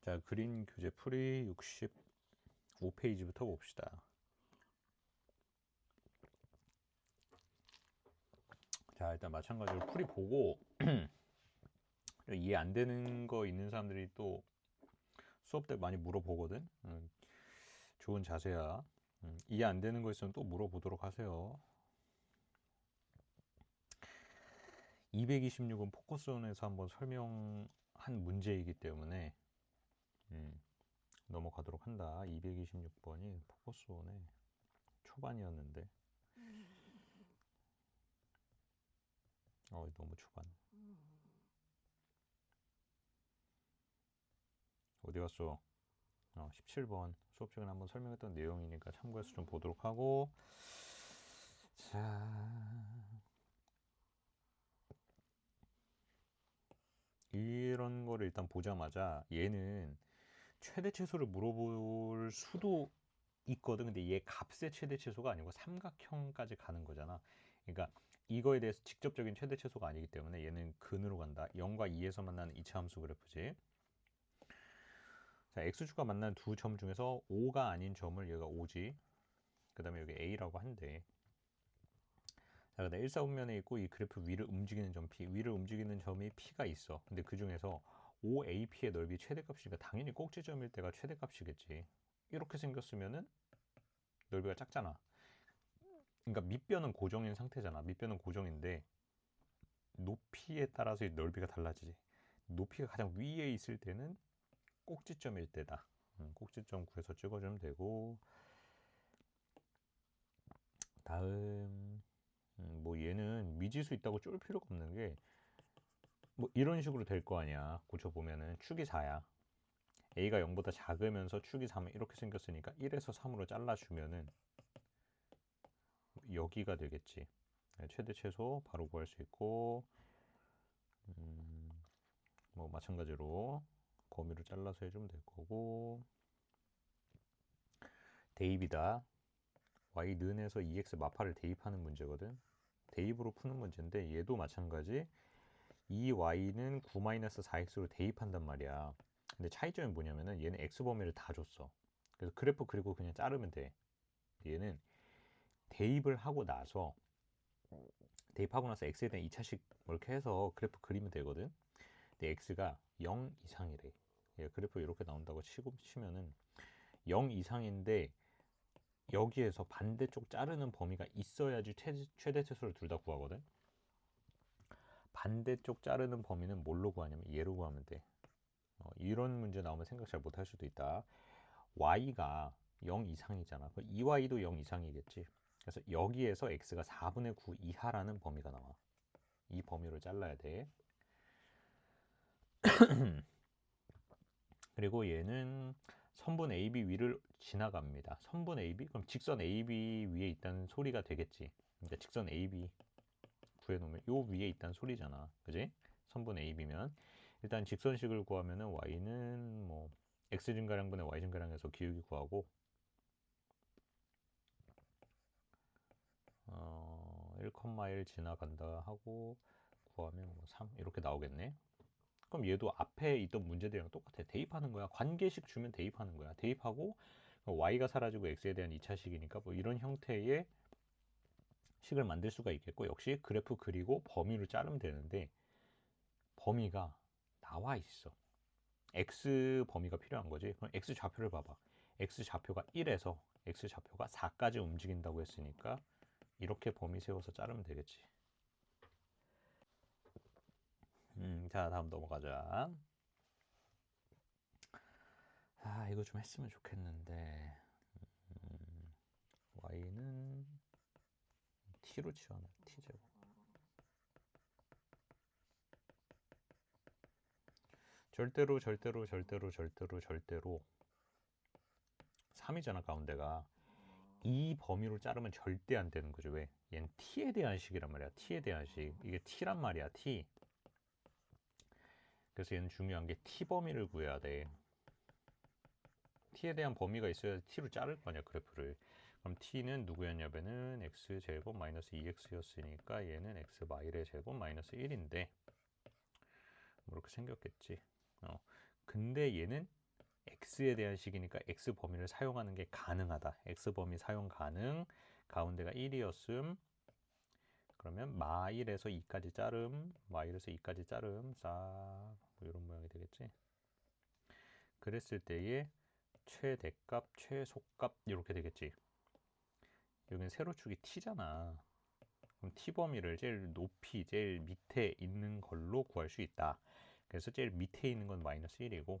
자, 그린 교재 풀이 65페이지부터 봅시다. 자, 일단 마찬가지로 풀이 보고 이해 안 되는 거 있는 사람들이 또 수업 때 많이 물어보거든. 좋은 자세야. 이해 안 되는 거 있으면 또 물어보도록 하세요. 226은 포커스온에서 한번 설명한 문제이기 때문에 넘어가도록 한다. 226번이 포커스온의 초반이었는데 너무 초반. 어디 갔어? 17번 수업 시간에 한번 설명했던 내용이니까 참고해서 좀 보도록 하고, 자, 이런 거를 일단 보자마자 얘는 최대 최소를 물어볼 수도 있거든. 근데 얘 값의 최대 최소가 아니고 삼각형까지 가는 거잖아. 그러니까 이거에 대해서 직접적인 최대 최소가 아니기 때문에 얘는 근으로 간다. 0과 2에서 만나는 이차 함수 그래프지. 자, x축과 만나는 두 점 중에서 5가 아닌 점을 얘가 5지. 그 다음에 여기 a라고 한대. 자, 근데 일사분면에 있고 이 그래프 위를 움직이는 점 P, 위를 움직이는 점이 P가 있어. 근데 그 중에서 OAP의 넓이 최대값이니까 당연히 꼭지점일 때가 최대값이겠지. 이렇게 생겼으면은 넓이가 작잖아. 그러니까 밑변은 고정인 상태잖아. 밑변은 고정인데 높이에 따라서 이 넓이가 달라지지. 높이가 가장 위에 있을 때는 꼭지점일 때다. 꼭지점 구해서 찍어주면 되고, 다음 뭐 얘는 미지수 있다고 쫄 필요가 없는 게 뭐 이런 식으로 될 거 아니야. 고쳐보면은 축이 4야. a가 0보다 작으면서 축이 3은 이렇게 생겼으니까 1에서 3으로 잘라주면은 여기가 되겠지. 최대 최소 바로 구할 수 있고, 뭐 마찬가지로 범위를 잘라서 해주면 될 거고, 대입이다. y는에서 2x 마파를 대입하는 문제거든. 대입으로 푸는 문제인데 얘도 마찬가지. 이 y는 9-4x로 대입한단 말이야. 근데 차이점이 뭐냐면은 얘는 x 범위를 다 줬어. 그래서 그래프 그리고 그냥 자르면 돼. 얘는 대입을 하고 나서 x에 대한 2차식 이렇게 해서 그래프 그리면 되거든. 근데 x가 0 이상이래. 그래프 이렇게 나온다고 치면은 0 이상인데 여기에서 반대쪽 자르는 범위가 있어야지 최대 최소를 둘 다 구하거든. 반대쪽 자르는 범위는 뭘로 구하냐면 얘로 구하면 돼. 이런 문제 나오면 생각 잘 못할 수도 있다. y가 0 이상이잖아. 2y도 0 이상이겠지. 그래서 여기에서 x가 4분의 9 이하라는 범위가 나와. 이 범위로 잘라야 돼. 그리고 얘는 선분 AB 위를 지나갑니다. 선분 AB? 그럼 직선 AB 위에 있다는 소리가 되겠지. 그러니까 직선 AB 구해놓으면 요 위에 있다는 소리잖아. 그지? 선분 AB면 일단 직선식을 구하면은 y는 뭐 x 증가량분의 y 증가량에서 기울기 구하고 1,1 지나간다 하고 구하면 뭐 3 이렇게 나오겠네. 그럼 얘도 앞에 있던 문제들이랑 똑같아. 대입하는 거야. 관계식 주면 대입하는 거야. 대입하고 y가 사라지고 x에 대한 2차식이니까 뭐 이런 형태의 식을 만들 수가 있겠고, 역시 그래프 그리고 범위를 자르면 되는데 범위가 나와 있어. x 범위가 필요한 거지. 그럼 x 좌표를 봐봐. x 좌표가 1에서 x 좌표가 4까지 움직인다고 했으니까 이렇게 범위 세워서 자르면 되겠지. 자, 다음 넘어가자. 이거 좀 했으면 좋겠는데, y는 t로 치환해. t제곱. 절대로 3이잖아 가운데가. 이 범위로 자르면 절대 안 되는 거죠. 왜? 얘는 t에 대한 식이란 말이야. t에 대한 식. 이게 t란 말이야. t. 그래서 얘는 중요한 게 t 범위를 구해야 돼. t에 대한 범위가 있어야 t로 자를 거 아니야 그래프를. 그럼 t는 누구였냐면은 x제곱 마이너스 2x였으니까 얘는 x 마일의 제곱 마이너스 1인데 뭐 이렇게 생겼겠지. 근데 얘는 x에 대한 식이니까 x 범위를 사용하는 게 가능하다. x 범위 사용 가능. 가운데가 1이었음. 그러면 마1에서 2까지 자름, 마1에서 2까지 자름, 싹 뭐 이런 모양이 되겠지. 그랬을 때의 최대값, 최소값 이렇게 되겠지. 여기는 세로축이 t잖아. 그럼 t 범위를 제일 높이, 제일 밑에 있는 걸로 구할 수 있다. 그래서 제일 밑에 있는 건 마이너스 1이고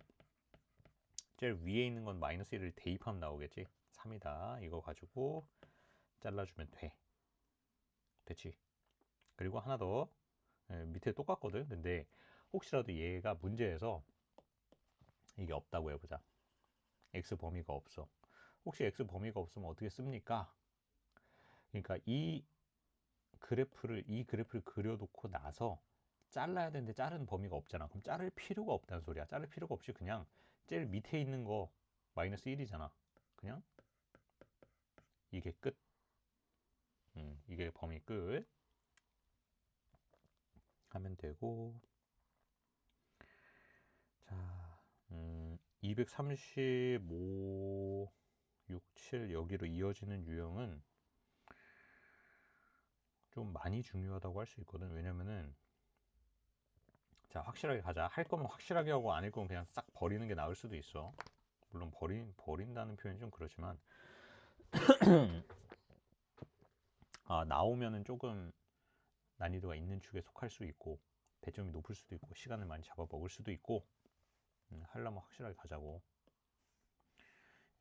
제일 위에 있는 건 마이너스 1을 대입하면 나오겠지. 3이다. 이거 가지고 잘라주면 돼. 됐지? 그리고 하나 더. 밑에 똑같거든. 근데 혹시라도 얘가 문제에서 이게 없다고 해보자. x 범위가 없어. 혹시 x 범위가 없으면 어떻게 씁니까? 그러니까 이 그래프를 그려놓고 나서 잘라야 되는데 자른 범위가 없잖아. 그럼 자를 필요가 없다는 소리야. 자를 필요가 없이 그냥 제일 밑에 있는 거 마이너스 1이잖아. 그냥 이게 끝. 이게 범위 끝 하면 되고. 자, 235, 67 여기로 이어지는 유형은 좀 많이 중요하다고 할 수 있거든. 왜냐면은 자, 확실하게 가자. 할 거면 확실하게 하고 안 할 거면 그냥 싹 버리는 게 나을 수도 있어. 물론 버린다는 표현이 좀 그렇지만 나오면은 조금 난이도가 있는 축에 속할 수 있고 배점이 높을 수도 있고 시간을 많이 잡아먹을 수도 있고 하려면 확실하게 가자고.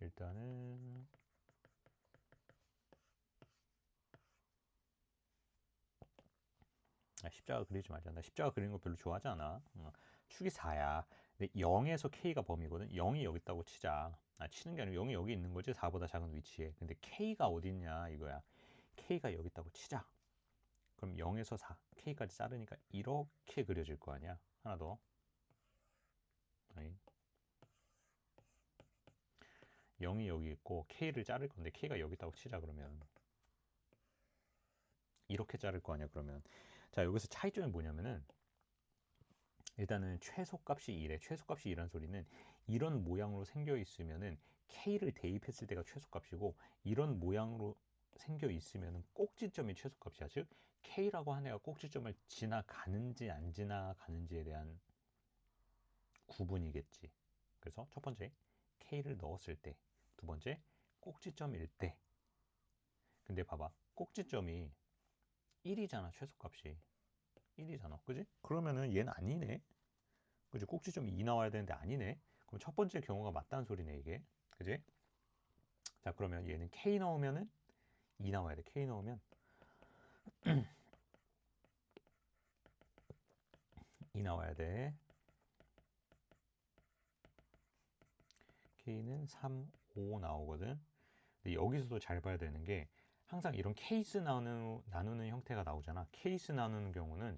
일단은 십자가 그리지 말자. 나 십자가 그리는 거 별로 좋아하지 않아. 축이 4야. 근데 0에서 K가 범위거든. 0이 여기 있다고 치자. 치는 게 아니고 0이 여기 있는 거지. 4보다 작은 위치에. 근데 K가 어디 있냐 이거야. K가 여기 있다고 치자. 그럼 0에서 4, K까지 자르니까 이렇게 그려질 거 아니야. 하나 더. 0이 여기 있고 K를 자를 건데 K가 여기 있다고 치자. 그러면 이렇게 자를 거 아니야. 그러면 자, 여기서 차이점이 뭐냐면은 일단은 최소값이 1에 최소값이 2란 소리는 이런 모양으로 생겨 있으면은 K를 대입했을 때가 최소값이고 이런 모양으로 생겨 있으면은 꼭지점이 최소값이야. 즉 K라고 한 애가 꼭지점을 지나가는지 안 지나가는지에 대한 구분이겠지. 그래서 첫 번째 K를 넣었을 때, 두 번째 꼭지점일 때. 근데 봐봐, 꼭지점이 1이잖아. 최소값이 1이잖아. 그지? 그러면은 얘는 아니네. 그지? 꼭지점이 2 나와야 되는데 아니네. 그럼 첫 번째 경우가 맞다는 소리네 이게. 그지? 자, 그러면 얘는 K 넣으면은 2 나와야 돼. K 넣으면 2 나와야 돼. K는 3, 5 나오거든. 근데 여기서도 잘 봐야 되는 게 항상 이런 케이스 나누는 형태가 나오잖아. 케이스 나누는 경우는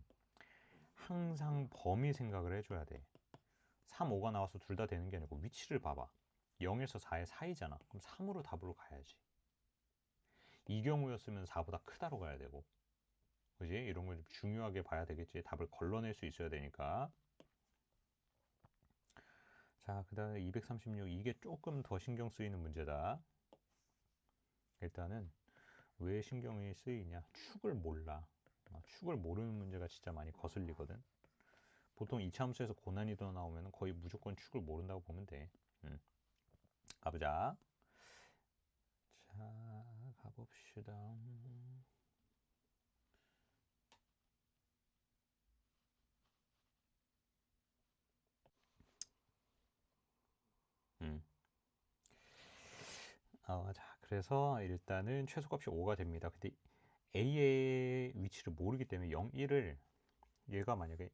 항상 범위 생각을 해줘야 돼. 3, 5가 나와서 둘 다 되는 게 아니고 위치를 봐봐. 0에서 4의 사이잖아. 그럼 3으로 답으로 가야지. 이 경우였으면 4보다 크다로 가야 되고. 그지? 이런 걸 좀 중요하게 봐야 되겠지. 답을 걸러낼 수 있어야 되니까. 자, 그 다음에 236. 이게 조금 더 신경 쓰이는 문제다. 일단은 왜 신경이 쓰이냐? 축을 몰라. 축을 모르는 문제가 진짜 많이 거슬리거든. 보통 2차 함수에서 고난이도 나오면 거의 무조건 축을 모른다고 보면 돼. 가보자. 자, 가봅시다. 자, 그래서 일단은 최소값이 5가 됩니다. 근데 A의 위치를 모르기 때문에 0, 1을 얘가 만약에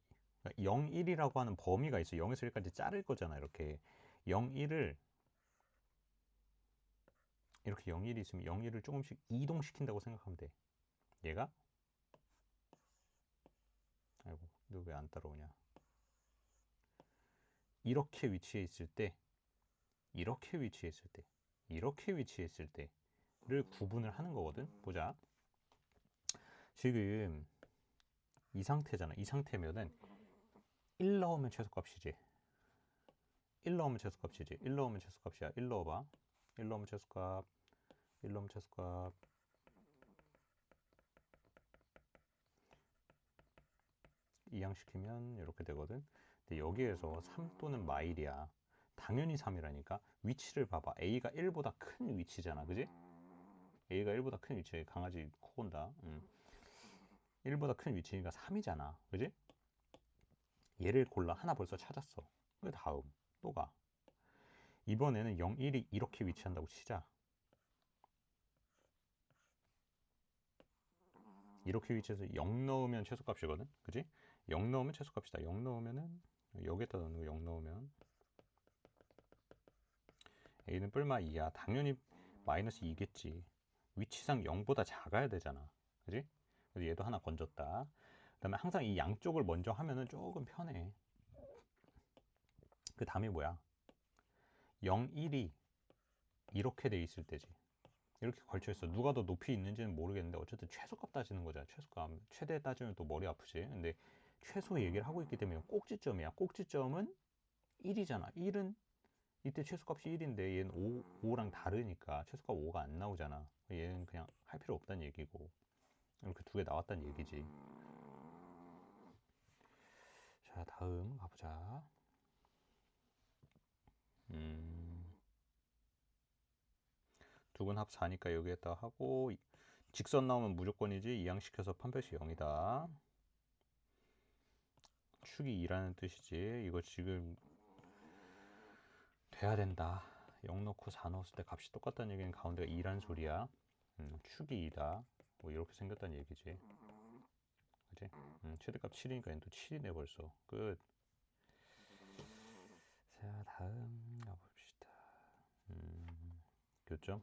0, 1이라고 하는 범위가 있어. 0에서 1까지 자를 거잖아. 이렇게 0, 1을 이렇게 0, 1이 있으면 0, 1을 조금씩 이동시킨다고 생각하면 돼. 얘가 아이고, 너 왜 안 따라오냐? 이렇게 위치해 있을 때, 이렇게 위치해 있을 때, 이렇게 위치해 있을 때를 구분을 하는 거거든. 보자. 지금 이 상태잖아. 이 상태면은 1 넣으면 최소값이지. 1 넣으면 최소값이지. 1 넣으면 최소값이야. 1 넣어봐. 1 넣으면 최소값. 1 넣으면 최소값. 이항시키면 이렇게 되거든. 근데 여기에서 3 또는 마일이야. 당연히 3이라니까. 위치를 봐봐. A가 1보다 큰 위치잖아. 그지? A가 1보다 큰 위치에 강아지 코 온다. 1보다 큰 위치니까 3이잖아. 그지? 얘를 골라. 하나 벌써 찾았어. 그 다음 또 가. 이번에는 0, 1이 이렇게 위치한다고 치자. 이렇게 위치해서 0 넣으면 최소값이거든. 그지? 0 넣으면 최소값이다. 0 넣으면은 여기에다 넣는 거 0 넣으면 A는 뿔마 2야. 당연히 마이너스 2겠지. 위치상 0보다 작아야 되잖아. 그지? 그래서 얘도 하나 건졌다. 그 다음에 항상 이 양쪽을 먼저 하면은 조금 편해. 그 다음이 뭐야? 0, 1이 이렇게 돼 있을 때지. 이렇게 걸쳐 있어. 누가 더 높이 있는지는 모르겠는데 어쨌든 최소값 따지는 거잖아. 최소값. 최대 따지면 또 머리 아프지. 근데 최소 얘기를 하고 있기 때문에 꼭지점이야. 꼭지점은 1이잖아. 1은 이때 최소값이 1인데 얘는 5랑 다르니까 최소값 5가 안 나오잖아. 얘는 그냥 할 필요 없다는 얘기고. 이렇게 두 개 나왔다는 얘기지. 자, 다음 가보자. 두근 합 4니까 여기에다 하고 직선 나오면 무조건이지. 이항시켜서 판별식 0이다. 축이 2라는 뜻이지. 이거 지금 돼야 된다. 0 넣고 4 넣었을 때 값이 똑같다는 얘기는 가운데가 2란 소리야. 축이 2다. 뭐 이렇게 생겼다는 얘기지. 그치? 최대값 7이니까 얘는 또 7이네 벌써. 끝. 자, 다음 가봅시다. 교점.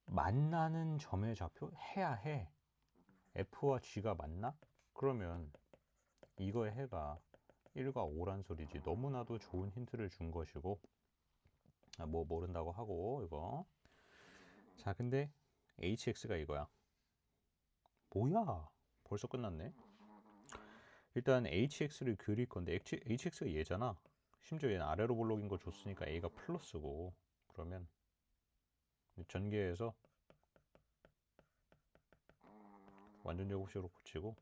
만나는 점의 좌표 해야 해. F와 G가 맞나? 그러면 이거의 해가 1과 5란 소리지. 너무나도 좋은 힌트를 준 것이고, 뭐 모른다고 하고 이거. 자, 근데 HX가 이거야. 뭐야? 벌써 끝났네. 일단 HX를 그릴 건데 HX가 얘잖아. 심지어 얘는 아래로 볼록인 거 줬으니까 A가 플러스고, 그러면 전개해서 완전 제곱식으로 고치고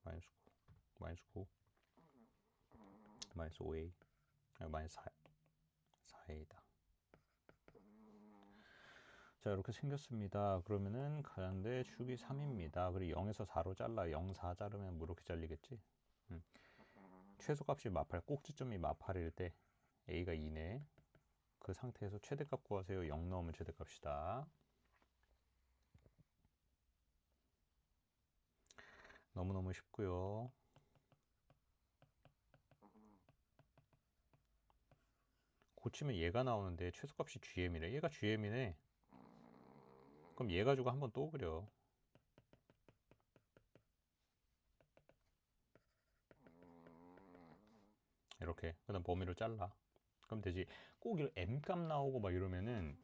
마이너스 9, 마이너스 9, 마이너스 5A, 마이너스 4A다. 자, 이렇게 생겼습니다. 그러면은 가운데 축이 3입니다. 그리고 0에서 4로 잘라. 0, 4 자르면 뭐 이렇게 잘리겠지? 최소값이 마팔, 꼭지점이 마팔일 때 A가 2네. 그 상태에서 최대값 구하세요. 0 넣으면 최대값이다. 너무너무 쉽고요. 고치면 얘가 나오는데 최소값이 GM이래. 얘가 GM이네. 그럼 얘 가지고 한번 또 그려. 이렇게. 그 다음 범위를 잘라. 그럼 되지. 꼭 이런 M값 나오고 막 이러면은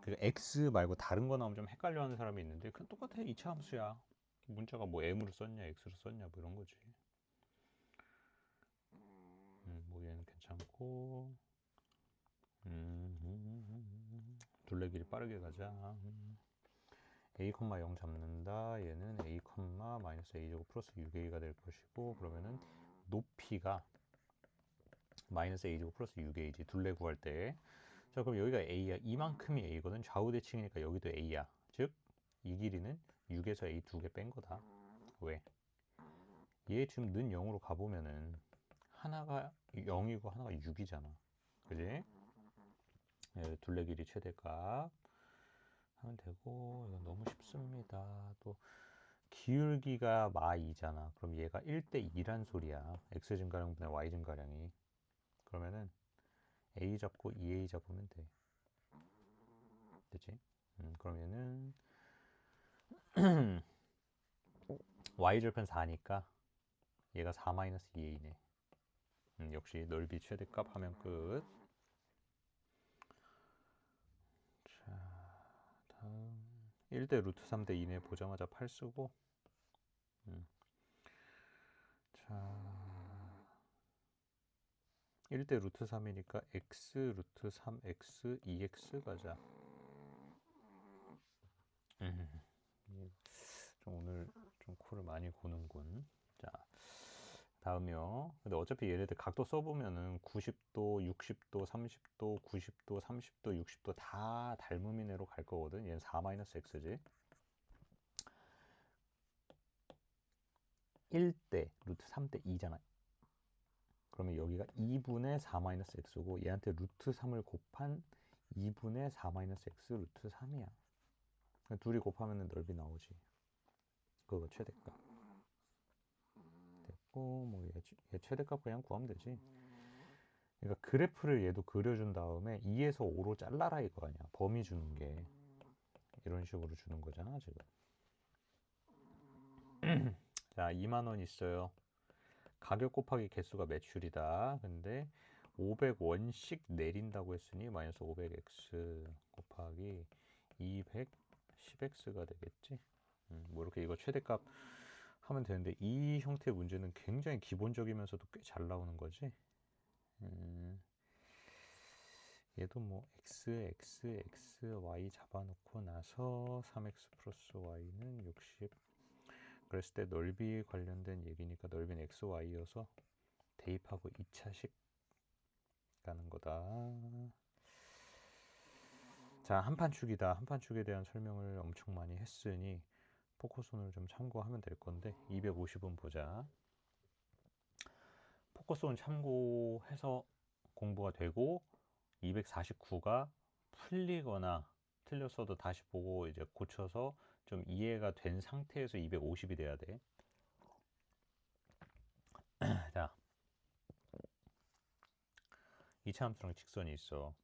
그 X 말고 다른 거 나오면 좀 헷갈려 하는 사람이 있는데 그냥 똑같아. 이차 함수야. 문자가 뭐 M으로 썼냐 X로 썼냐 뭐 이런 거지. 뭐 얘는 괜찮고. 둘레길이 빠르게 가자. A, 0 잡는다. 얘는 A, 마이너스 A제곱 플러스 6A가 될 것이고, 그러면은 높이가 마이너스 A제곱 플러스 6A지. 둘레 구할 때. 자, 그럼 여기가 A야. 이만큼이 A거든. 좌우 대칭이니까 여기도 A야. 즉, 이 길이는 6에서 A 두 개 뺀 거다. 왜? 얘 지금 는 0으로 가보면은 하나가 0이고 하나가 6이잖아. 그지? 둘레 길이 최대값 하면 되고, 이건 너무 쉽습니다. 또 기울기가 마2잖아. 그럼 얘가 1대 2란 소리야. x 증가량분의 y 증가량이. 그러면은 a 잡고 2a 잡으면 돼. 됐지? 그럼 얘는 y 절편 4니까 얘가 4-2a네. 역시 넓이 최대값 하면 끝. 자, 다음 1대 루트 3대 2네. 보자마자 8 쓰고. 자, 1대 루트 3이니까 x 루트 3x 2x 가자. 좀 오늘 좀 코를 많이 고는군. 자, 다음이요. 근데 어차피 얘네들 각도 써보면은 90도, 60도, 30도, 90도, 30도, 60도 다 닮은 이내로 갈 거거든. 얘는 4-x지. 1대 루트 3대 2잖아. 그러면 여기가 2분의 4-x고 얘한테 루트 3을 곱한 2분의 4-x 루트 3이야. 둘이 곱하면 넓이 나오지. 그거 최대값. 됐고 뭐 얘 최대값 그냥 구하면 되지. 그러니까 그래프를 얘도 그려준 다음에 2에서 5로 잘라라 이거 아니야. 범위 주는 게 이런 식으로 주는 거잖아 지금. 자, 2만 원 있어요. 가격 곱하기 개수가 매출이다. 근데 500원씩 내린다고 했으니 마이너스 500x 곱하기 210x가 되겠지. 뭐 이렇게 이거 최대값 하면 되는데 이 형태의 문제는 굉장히 기본적이면서도 꽤 잘 나오는 거지. 얘도 뭐 x, y 잡아놓고 나서 3x 플러스 y는 60. 그랬을 때 넓이 관련된 얘기니까 넓이는 x, y여서 대입하고 2차식 가는 거다. 자, 한판축이다. 한판축에 대한 설명을 엄청 많이 했으니 포커손을 좀 참고하면 될 건데 250원 보자. 포커손 참고해서 공부가 되고 249가 풀리거나 틀렸어도 다시 보고 이제 고쳐서 좀 이해가 된 상태에서 250이 돼야 돼. 자, 이차함수랑 직선이 있어.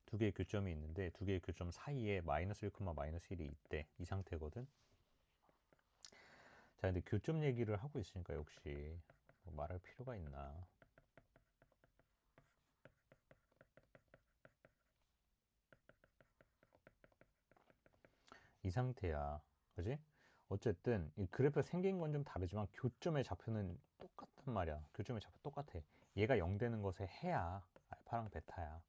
두 개의 교점이 있는데 두 개의 교점 사이에 마이너스 1, 마이너스 1이 있대. 이 상태거든. 자, 근데 교점 얘기를 하고 있으니까 역시 뭐 말할 필요가 있나. 이 상태야. 그지? 어쨌든 이 그래프가 생긴 건 좀 다르지만 교점의 좌표는 똑같단 말이야. 교점의 좌표 똑같아. 얘가 0 되는 것에 해야 알파랑 베타야.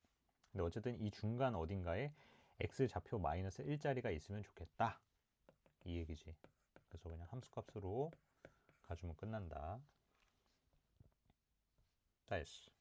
근데 어쨌든 이 중간 어딘가에 x 좌표 마이너스 1자리가 있으면 좋겠다. 이 얘기지. 그래서 그냥 함수값으로 가주면 끝난다. 다 했어.